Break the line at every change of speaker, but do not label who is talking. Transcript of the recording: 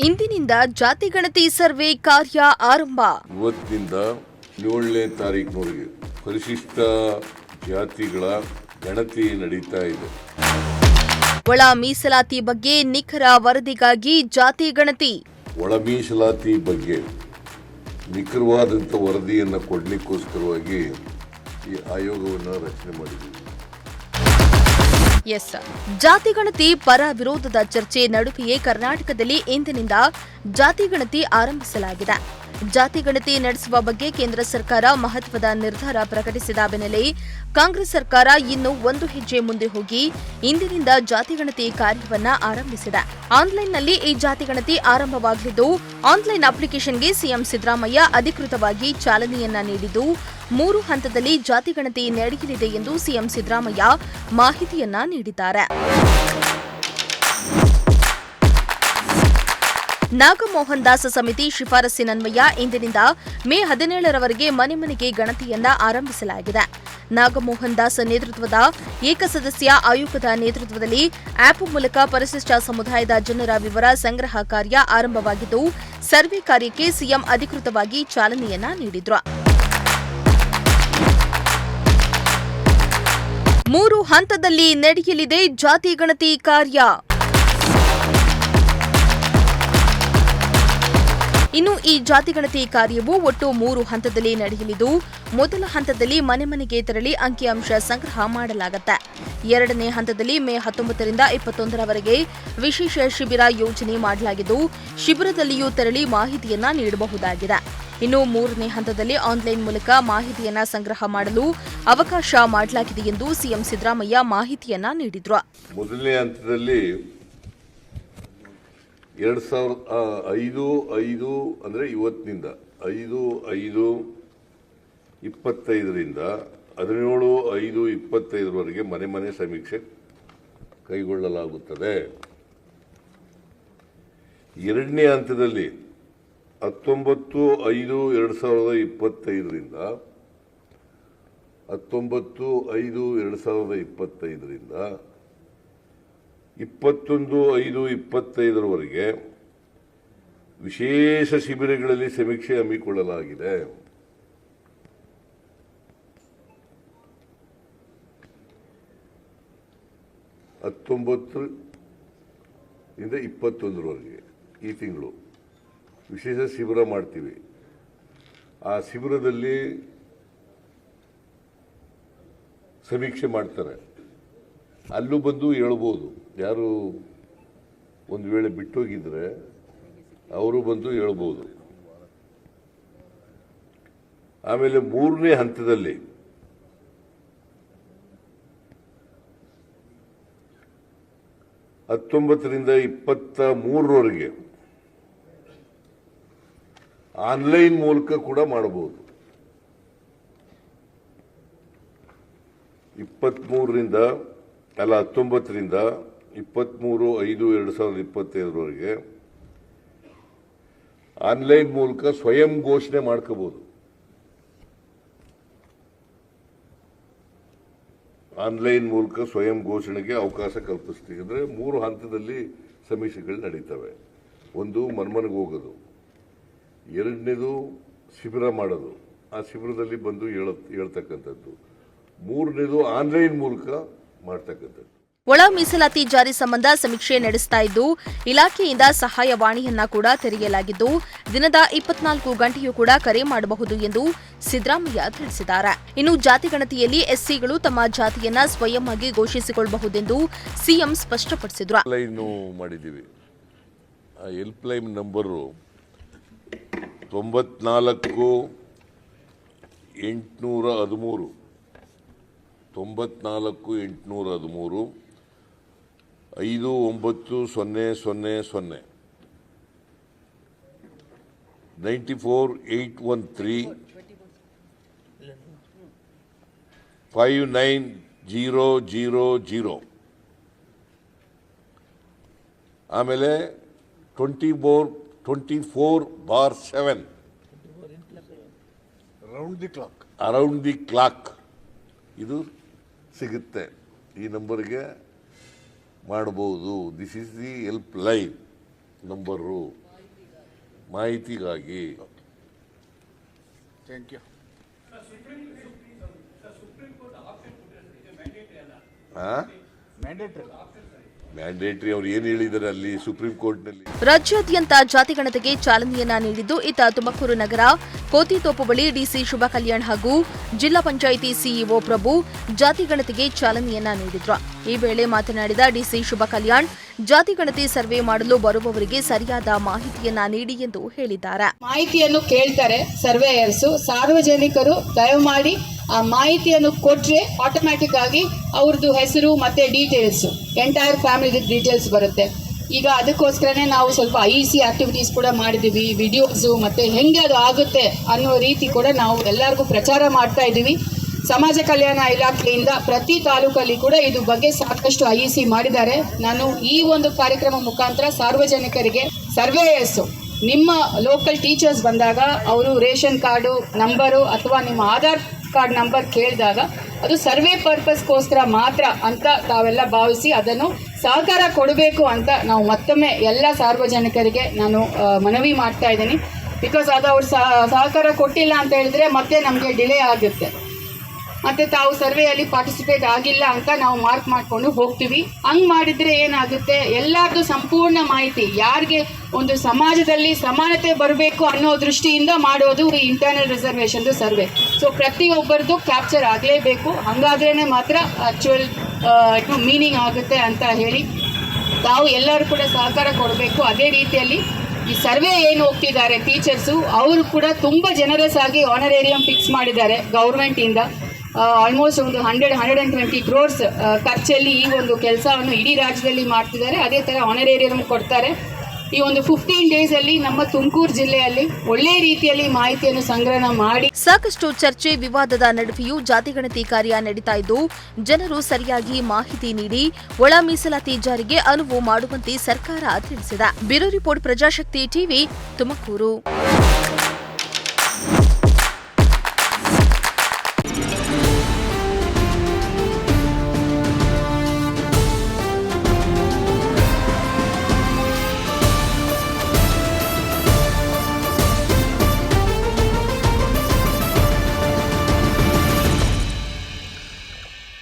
ಇಂದಿನಿಂದ ಜಾತಿಗಣತಿ ಸರ್ವೆ ಕಾರ್ಯ ಆರಂಭ.
ಇವತ್ತಿನಿಂದ 7ನೇ ತಾರೀಕಿನವರೆಗೆ ಪರಿಶಿಷ್ಟ ಜಾತಿಗಳ ಗಣತಿ ನಡೀತಾ ಇದೆ.
ಒಳ ಮೀಸಲಾತಿ ಬಗ್ಗೆ ನಿಖರ ವರದಿಗಾಗಿ ಜಾತಿ ಗಣತಿ.
ಒಳ ಮೀಸಲಾತಿ ಬಗ್ಗೆ ನಿಖರವಾದಂಥ ವರದಿಯನ್ನು ಕೊಡಲಿಕ್ಕೋಸ್ಕರವಾಗಿ ಈ ಆಯೋಗವನ್ನು ರಚನೆ ಮಾಡಿದ್ದೀವಿ.
ಜಾತಿ ಗಣತಿ ಪರ ವಿರೋಧದ ಚರ್ಚೆ ನಡುವೆಯೇ ಕರ್ನಾಟಕದಲ್ಲಿ ಇಂದಿನಿಂದ ಜಾತಿ ಗಣತಿ ಆರಂಭಿಸಲಾಗಿದೆ. ಜಾತಿ ಗಣತಿ ನಡೆಸುವ ಬಗ್ಗೆ ಕೇಂದ್ರ ಸರ್ಕಾರ ಮಹತ್ವದ ನಿರ್ಧಾರ ಪ್ರಕಟಿಸಿದ ಬೆನ್ನಲ್ಲೇ ಕಾಂಗ್ರೆಸ್ ಸರ್ಕಾರ ಇನ್ನು ಒಂದು ಹೆಜ್ಜೆ ಮುಂದೆ ಹೋಗಿ ಇಂದಿನಿಂದ ಜಾತಿ ಗಣತಿ ಕಾರ್ಯವನ್ನ ಆರಂಭಿಸಿದೆ. ಆನ್ಲೈನ್ನಲ್ಲಿ ಈ ಜಾತಿ ಗಣತಿ ಆರಂಭವಾಗಲಿದ್ದು, ಆನ್ಲೈನ್ ಅಪ್ಲಿಕೇಶನ್ಗೆ ಸಿಎಂ ಸಿದ್ದರಾಮಯ್ಯ ಅಧಿಕೃತವಾಗಿ ಚಾಲನೆಯನ್ನ ನೀಡಿದ್ದು, 3 ಹಂತದಲ್ಲಿ ಜಾತಿ ಗಣತಿ ನಡೆಯಲಿದೆ ಎಂದು ಸಿಎಂ ಸಿದ್ದರಾಮಯ್ಯ ಮಾಹಿತಿಯನ್ನ ನೀಡಿದ್ದಾರೆ. ನಾಗಮೋಹನ್ ದಾಸ್ ಸಮಿತಿ ಶಿಫಾರಸ್ಸಿನನ್ವಯ ಇಂದಿನಿಂದ ಮೇ 17ರವರೆಗೆ ಮನೆ ಮನೆಗೆ ಗಣತಿಯನ್ನ ಆರಂಭಿಸಲಾಗಿದೆ. ನಾಗಮೋಹನ್ ದಾಸ್ ನೇತೃತ್ವದ ಏಕಸದಸ್ಯ ಆಯೋಗದ ನೇತೃತ್ವದಲ್ಲಿ ಆಪ್ ಮೂಲಕ ಪರಿಶಿಷ್ಟ ಸಮುದಾಯದ ಜನರ ವಿವರ ಸಂಗ್ರಹ ಕಾರ್ಯ ಆರಂಭವಾಗಿದ್ದು, ಸರ್ವೆ ಕಾರ್ಯಕ್ಕೆ ಸಿಎಂ ಅಧಿಕೃತವಾಗಿ ಚಾಲನೆಯನ್ನ ನೀಡಿದ್ರು. 3 ಹಂತದಲ್ಲಿ ನಡೆಯಲಿದೆ ಜಾತಿ ಗಣತಿ ಕಾರ್ಯ. ಇನ್ನು ಈ ಜಾತಿ ಗಣತಿ ಕಾರ್ಯವು ಒಟ್ಟು 3 ಹಂತದಲ್ಲಿ ನಡೆಯಲಿದ್ದು, ಮೊದಲ ಹಂತದಲ್ಲಿ ಮನೆ ಮನೆಗೆ ತೆರಳಿ ಅಂಕಿಅಂಶ ಸಂಗ್ರಹ ಮಾಡಲಾಗುತ್ತೆ. 2ನೇ ಹಂತದಲ್ಲಿ ಮೇ 19ರಿಂದ 21ರವರೆಗೆ ವಿಶೇಷ ಶಿಬಿರ ಯೋಜನೆ ಮಾಡಲಾಗಿದ್ದು, ಶಿಬಿರದಲ್ಲಿಯೂ ತೆರಳಿ ಮಾಹಿತಿಯನ್ನ ನೀಡಬಹುದಾಗಿದೆ. ಇನ್ನು 3ನೇ ಹಂತದಲ್ಲಿ ಆನ್ಲೈನ್ ಮೂಲಕ ಮಾಹಿತಿಯನ್ನ ಸಂಗ್ರಹ ಮಾಡಲು ಅವಕಾಶ ಮಾಡಲಾಗಿದೆ ಎಂದು ಸಿಎಂ ಸಿದ್ದರಾಮಯ್ಯ ಮಾಹಿತಿಯನ್ನ ನೀಡಿದ್ರು.
ಮೊದಲನೇ ಹಂತದಲ್ಲಿ 2005 ಅಂದರೆ ಇವತ್ತಿನಿಂದ 5/5/25ರಿಂದ 17/5/25ವರೆಗೆ ಮನೆ ಮನೆ ಸಮೀಕ್ಷೆ ಕೈಗೊಳ್ಳಲಾಗುತ್ತದೆ. 2ನೇ ಹಂತದಲ್ಲಿ 19/5/2025ರಿಂದ 21/5/25ರವರೆಗೆ ವಿಶೇಷ ಶಿಬಿರಗಳಲ್ಲಿ ಸಮೀಕ್ಷೆ ಹಮ್ಮಿಕೊಳ್ಳಲಾಗಿದೆ. 19ರಿಂದ 21ರವರೆಗೆ ಈ ತಿಂಗಳು ವಿಶೇಷ ಶಿಬಿರ ಮಾಡ್ತೀವಿ. ಆ ಶಿಬಿರದಲ್ಲಿ ಸಮೀಕ್ಷೆ ಮಾಡ್ತಾರೆ. ಅಲ್ಲೂ ಬಂದು ಹೇಳ್ಬೋದು, ಯಾರು ಒಂದು ವೇಳೆ ಬಿಟ್ಟೋಗಿದ್ರೆ ಅವರು ಬಂದು ಹೇಳ್ಬೋದು. ಆಮೇಲೆ 3ನೇ ಹಂತದಲ್ಲಿ 19ರಿಂದ 23ರವರೆಗೆ ಆನ್ಲೈನ್ ಮೂಲಕ ಕೂಡ ಮಾಡಬಹುದು. 19ರಿಂದ 23/5/2025ರವರೆಗೆ ಆನ್ಲೈನ್ ಮೂಲಕ ಸ್ವಯಂ ಘೋಷಣೆ ಮಾಡ್ಕೋಬಹುದು. ಆನ್ಲೈನ್ ಮೂಲಕ ಸ್ವಯಂ ಘೋಷಣೆಗೆ ಅವಕಾಶ ಕಲ್ಪಿಸ್ತೀವಿ. ಅಂದರೆ 3 ಹಂತದಲ್ಲಿ ಸಮೀಕ್ಷೆಗಳು ನಡೀತವೆ. ಒಂದು ಮನ್ಮನೆಗೆ ಹೋಗೋದು, 2ನೇದು ಶಿಬಿರ ಮಾಡೋದು, ಆ ಶಿಬಿರದಲ್ಲಿ ಬಂದು ಹೇಳ್ತಕ್ಕಂಥದ್ದು, 3ನೇದು ಆನ್ಲೈನ್ ಮೂಲಕ ಮಾಡ್ತಕ್ಕಂಥದ್ದು.
ಒಳ ಮೀಸಲಾತಿ ಜಾರಿ ಸಂಬಂಧ ಸಮೀಕ್ಷೆ ನಡೆಸ್ತಾ ಇದ್ದು, ಇಲಾಖೆಯಿಂದ ಸಹಾಯವಾಣಿಯನ್ನ ಕೂಡ ತೆರೆಯಲಾಗಿದ್ದು, ದಿನದ 24 ಗಂಟೆಯೂ ಕೂಡ ಕರೆ ಮಾಡಬಹುದು ಎಂದು ಸಿದ್ದರಾಮಯ್ಯ ತಿಳಿಸಿದ್ದಾರೆ. ಇನ್ನು ಜಾತಿ ಗಣತಿಯಲ್ಲಿ ಎಸ್ಸಿಗಳು ತಮ್ಮ ಜಾತಿಯನ್ನ ಸ್ವಯಂ ಆಗಿ ಘೋಷಿಸಿಕೊಳ್ಳಬಹುದೆಂದು ಸಿಎಂ ಸ್ಪಷ್ಟಪಡಿಸಿದ್ರು.
ಮಾಡಿದ್ದೀವಿ. ಆ ಹೆಲ್ಪ್ ಲೈನ್ ನಂಬರು 94 813 94 813 59000 94 813 59000. ಆಮೇಲೆ 24/7 ಅರೌಂಡ್ ದಿ ಕ್ಲಾಕ್ ಇದು ಸಿಗುತ್ತೆ. ಈ ನಂಬರ್ಗೆ ಮಾಡಬಹುದು. This is the helpline number. ಮಾಹಿತಿಗಾಗಿ.
Thank you.
ಮ್ಯಾಂಡೇಟರಿ ಅವ್ರು ಏನು ಹೇಳಿದ್ದಾರೆ ಅಲ್ಲಿ ಸುಪ್ರೀಂ ಕೋರ್ಟ್ನಲ್ಲಿ.
ರಾಜ್ಯಾದ್ಯಂತ ಜಾತಿಗಣತಿಗೆ ಚಾಲನೆಯನ್ನ ನೀಡಿದ್ದು ಇತ್ತ ತುಮಕೂರು ನಗರ ಕೋತಿತೋಪು ಬಳಿ ಡಿಸಿ ಶುಭ ಕಲ್ಯಾಣ್ ಹಾಗೂ ಜಿಲ್ಲಾ ಪಂಚಾಯಿತಿ ಸಿಇಒ ಪ್ರಭು ಜಾತಿಗಣತಿಗೆ ಚಾಲನೆಯನ್ನ ನೀಡಿದ್ರು. ಈ ವೇಳೆ ಮಾತನಾಡಿದ ಡಿಸಿ ಶುಭ ಕಲ್ಯಾಣ್, ಜಾತಿಗಣತಿ ಸರ್ವೆ ಮಾಡಲು ಬರುವವರಿಗೆ ಸರಿಯಾದ ಮಾಹಿತಿಯನ್ನ ನೀಡಿ ಎಂದು ಹೇಳಿದ್ದಾರೆ.
ಮಾಹಿತಿಯನ್ನು ಕೇಳ್ತಾರೆ ಸರ್ವೇಯರ್ಸು, ಸಾರ್ವಜನಿಕರು ದಯಮಾಡಿ ಆ ಮಾಹಿತಿಯನ್ನು ಕೊಟ್ರೆ ಆಟೋಮ್ಯಾಟಿಕ್ ಆಗಿ ಅವ್ರದ್ದು ಹೆಸರು ಮತ್ತೆ ಡೀಟೇಲ್ಸ್, ಎಂಟೈರ್ ಫ್ಯಾಮಿಲಿ ಡೀಟೇಲ್ಸ್ ಬರುತ್ತೆ. ಈಗ ಅದಕ್ಕೋಸ್ಕರನೇ ನಾವು ಸ್ವಲ್ಪ IEC ಆಕ್ಟಿವಿಟೀಸ್ ಕೂಡ ಮಾಡಿದ್ದೀವಿ, ವಿಡಿಯೋಸು ಮತ್ತೆ ಹೆಂಗೆ ಅದು ಆಗುತ್ತೆ ಅನ್ನೋ ರೀತಿ ಕೂಡ ನಾವು ಎಲ್ಲರಿಗೂ ಪ್ರಚಾರ ಮಾಡ್ತಾ ಇದ್ದೀವಿ. ಸಮಾಜ ಕಲ್ಯಾಣ ಇಲಾಖೆಯಿಂದ ಪ್ರತಿ ತಾಲೂಕಲ್ಲಿ ಕೂಡ ಇದು ಬಗ್ಗೆ ಸಾಕಷ್ಟು IEC ಮಾಡಿದ್ದಾರೆ. ನಾನು ಈ ಒಂದು ಕಾರ್ಯಕ್ರಮ ಮುಖಾಂತರ ಸಾರ್ವಜನಿಕರಿಗೆ ಸರ್ವೇಯರ್ಸು, ನಿಮ್ಮ ಲೋಕಲ್ ಟೀಚರ್ಸ್ ಬಂದಾಗ ಅವರು ರೇಷನ್ ಕಾರ್ಡು ನಂಬರು ಅಥವಾ ನಿಮ್ಮ ಆಧಾರ್ ಕಾರ್ಡ್ ನಂಬರ್ ಕೇಳಿದಾಗ ಅದು ಸರ್ವೆ ಪರ್ಪಸ್ಗೋಸ್ಕರ ಮಾತ್ರ ಅಂತ ತಾವೆಲ್ಲ ಭಾವಿಸಿ ಅದನ್ನು ಸಹಕಾರ ಕೊಡಬೇಕು ಅಂತ ನಾವು ಮತ್ತೊಮ್ಮೆ ಎಲ್ಲ ಸಾರ್ವಜನಿಕರಿಗೆ ನಾನು ಮನವಿ ಮಾಡ್ತಾ ಇದ್ದೀನಿ. ಬಿಕಾಸ್ ಅದು ಅವ್ರು ಸಹಕಾರ ಕೊಟ್ಟಿಲ್ಲ ಅಂತ ಹೇಳಿದ್ರೆ ಮತ್ತೆ ನಮಗೆ ಡಿಲೇ ಆಗುತ್ತೆ, ಮತ್ತೆ ತಾವು ಸರ್ವೆಯಲ್ಲಿ ಪಾರ್ಟಿಸಿಪೇಟ್ ಆಗಿಲ್ಲ ಅಂತ ನಾವು ಮಾರ್ಕ್ ಮಾಡಿಕೊಂಡು ಹೋಗ್ತೀವಿ. ಹಂಗೆ ಮಾಡಿದರೆ ಏನಾಗುತ್ತೆ, ಎಲ್ಲರದ್ದು ಸಂಪೂರ್ಣ ಮಾಹಿತಿ, ಯಾರಿಗೆ ಒಂದು ಸಮಾಜದಲ್ಲಿ ಸಮಾನತೆ ಬರಬೇಕು ಅನ್ನೋ ದೃಷ್ಟಿಯಿಂದ ಮಾಡೋದು ಈ ಇಂಟರ್ನಲ್ ರಿಸರ್ವೇಷನ್ದು ಸರ್ವೆ. ಸೊ ಪ್ರತಿಯೊಬ್ಬರದ್ದು ಕ್ಯಾಪ್ಚರ್ ಆಗಲೇಬೇಕು, ಹಂಗಾದ್ರೇ ಮಾತ್ರ ಆ್ಯಕ್ಚುಯಲ್ ಮೀನಿಂಗ್ ಆಗುತ್ತೆ ಅಂತ ಹೇಳಿ ತಾವು ಎಲ್ಲರೂ ಕೂಡ ಸಹಕಾರ ಕೊಡಬೇಕು. ಅದೇ ರೀತಿಯಲ್ಲಿ ಈ ಸರ್ವೆ ಏನು ಹೋಗ್ತಿದ್ದಾರೆ ಟೀಚರ್ಸು, ಅವರು ಕೂಡ ತುಂಬ ಜನರಸ್ ಆಗಿ ಆನರೇರಿಯಂ ಫಿಕ್ಸ್ ಮಾಡಿದ್ದಾರೆ ಗೌರ್ಮೆಂಟಿಂದ. ಆಲ್ಮೋಸ್ಟ್ ಒಂದು 100-120 crores ಖರ್ಚಲ್ಲಿ ಈ ಒಂದು ಕೆಲಸವನ್ನು ಇಡೀ ರಾಜ್ಯದಲ್ಲಿ ಮಾಡ್ತಿದ್ದಾರೆ. ಅದೇ ಥರ ಆನರೇರಿಯಂ ಕೊಡ್ತಾರೆ. ಈ ಒಂದು 15 days ಅಲ್ಲಿ ನಮ್ಮ ತುಮಕೂರು ಜಿಲ್ಲೆಯಲ್ಲಿ ಒಳ್ಳೆ ರೀತಿಯಲ್ಲಿ ಮಾಹಿತಿಯನ್ನು ಸಂಗ್ರಹಣ ಮಾಡಿ.
ಸಾಕಷ್ಟು ಚರ್ಚೆ ವಿವಾದದ ನಡುವೆಯೂ ಜಾತಿಗಣತಿ ಕಾರ್ಯ ನಡೀತಾ ಇದ್ದು ಜನರು ಸರಿಯಾಗಿ ಮಾಹಿತಿ ನೀಡಿ ಒಳ ಮೀಸಲಾತಿ ಜಾರಿಗೆ ಅನುವು ಮಾಡುವಂತೆ ಸರ್ಕಾರ ತಿಳಿಸಿದೆ. Bureau report, Prajashakti TV, Tumakuru.